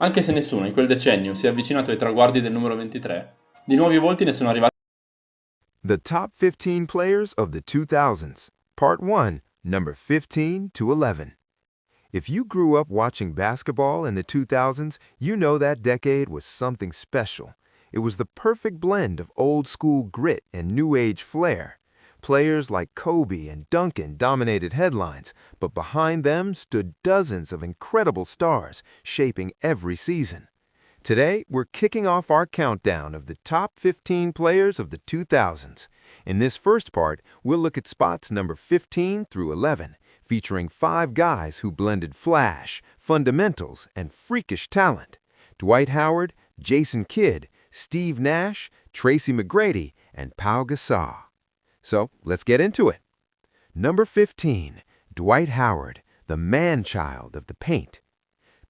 Anche se nessuno in quel decennio si è avvicinato ai traguardi del numero 23, di nuovi volti ne sono arrivati. The top 15 players of the 2000s. Part 1, number 15 to 11. If you grew up watching basketball in the 2000s, you know that decade was something special. It was the perfect blend of old school grit and new age flair. Players like Kobe and Duncan dominated headlines, but behind them stood dozens of incredible stars shaping every season. Today, we're kicking off our countdown of the top 15 players of the 2000s. In this first part, we'll look at spots number 15 through 11, featuring 5 guys who blended flash, fundamentals, and freakish talent. Dwight Howard, Jason Kidd, Steve Nash, Tracy McGrady, and Pau Gasol. So, let's get into it. Number 15, Dwight Howard, the man-child of the paint.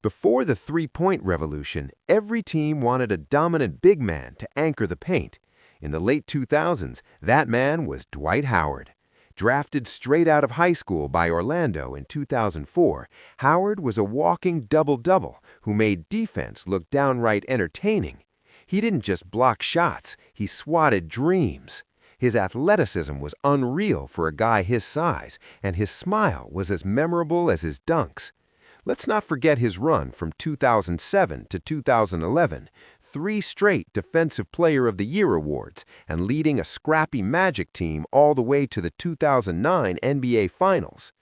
Before the three-point revolution, every team wanted a dominant big man to anchor the paint. In the late 2000s, that man was Dwight Howard. Drafted straight out of high school by Orlando in 2004, Howard was a walking double-double who made defense look downright entertaining. He didn't just block shots, he swatted dreams. His athleticism was unreal for a guy his size, and his smile was as memorable as his dunks. Let's not forget his run from 2007 to 2011, 3 straight Defensive Player of the Year awards, and leading a scrappy Magic team all the way to the 2009 NBA Finals.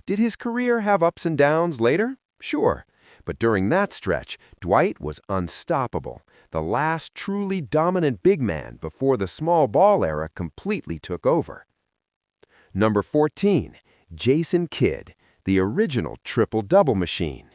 Did his career have ups and downs later? Sure. But during that stretch, Dwight was unstoppable, the last truly dominant big man before the small ball era completely took over. Number 14, Jason Kidd, the original triple-double machine.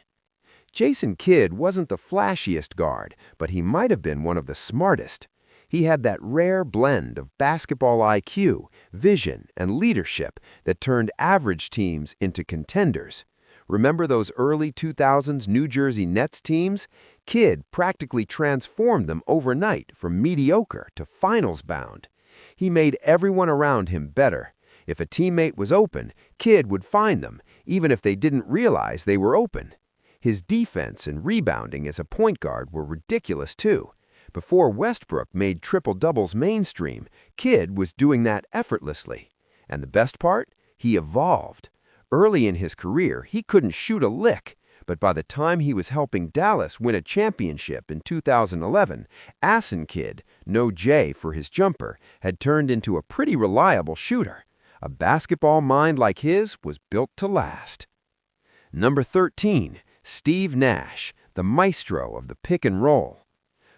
Jason Kidd wasn't the flashiest guard, but he might have been one of the smartest. He had that rare blend of basketball IQ, vision, and leadership that turned average teams into contenders. Remember those early 2000s New Jersey Nets teams? Kidd practically transformed them overnight from mediocre to finals-bound. He made everyone around him better. If a teammate was open, Kidd would find them, even if they didn't realize they were open. His defense and rebounding as a point guard were ridiculous too. Before Westbrook made triple-doubles mainstream, Kidd was doing that effortlessly. And the best part? He evolved. Early in his career, he couldn't shoot a lick, but by the time he was helping Dallas win a championship in 2011, Asin Kidd, no J for his jumper, had turned into a pretty reliable shooter. A basketball mind like his was built to last. Number 13, Steve Nash, the maestro of the pick and roll.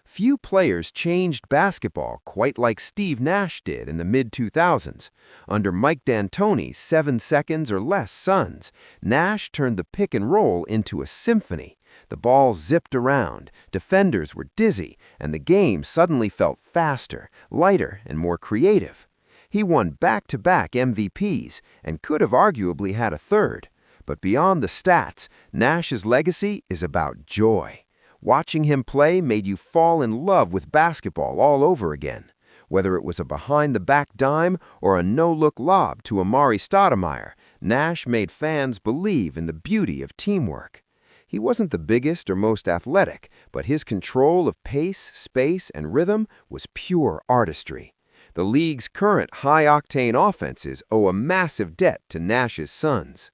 Few players changed basketball quite like Steve Nash did in the mid-2000s. Under Mike D'Antoni's 7 seconds or less Suns, Nash turned the pick and roll into a symphony. The ball zipped around, defenders were dizzy, and the game suddenly felt faster, lighter, and more creative. He won back-to-back MVPs and could have arguably had a third. But beyond the stats, Nash's legacy is about joy. Watching him play made you fall in love with basketball all over again. Whether it was a behind-the-back dime or a no-look lob to Amari Stoudemire, Nash made fans believe in the beauty of teamwork. He wasn't the biggest or most athletic, but his control of pace, space, and rhythm was pure artistry. The league's current high-octane offenses owe a massive debt to Nash's Suns.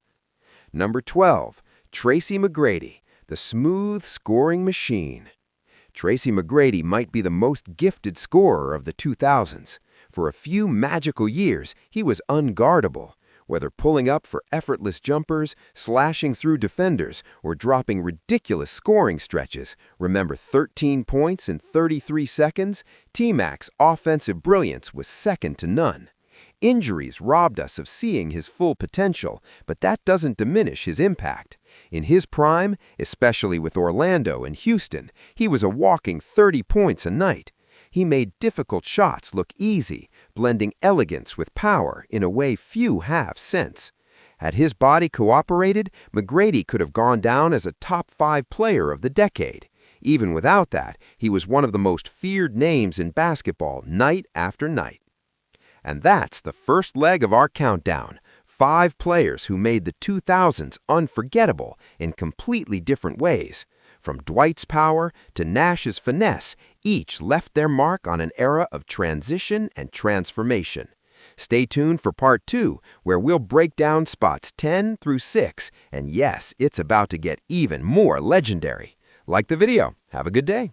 Number 12, Tracy McGrady, the smooth scoring machine. Tracy McGrady might be the most gifted scorer of the 2000s. For a few magical years, he was unguardable. Whether pulling up for effortless jumpers, slashing through defenders, or dropping ridiculous scoring stretches, remember 13 points in 33 seconds? T-Mac's offensive brilliance was second to none. Injuries robbed us of seeing his full potential, but that doesn't diminish his impact. In his prime, especially with Orlando and Houston, he was a walking 30 points a night. He made difficult shots look easy, blending elegance with power in a way few have since. Had his body cooperated, McGrady could have gone down as a top 5 player of the decade. Even without that, he was one of the most feared names in basketball night after night. And that's the first leg of our countdown. 5 players who made the 2000s unforgettable in completely different ways. From Dwight's power to Nash's finesse, each left their mark on an era of transition and transformation. Stay tuned for part 2, where we'll break down spots 10 through 6, and yes, it's about to get even more legendary. Like the video. Have a good day.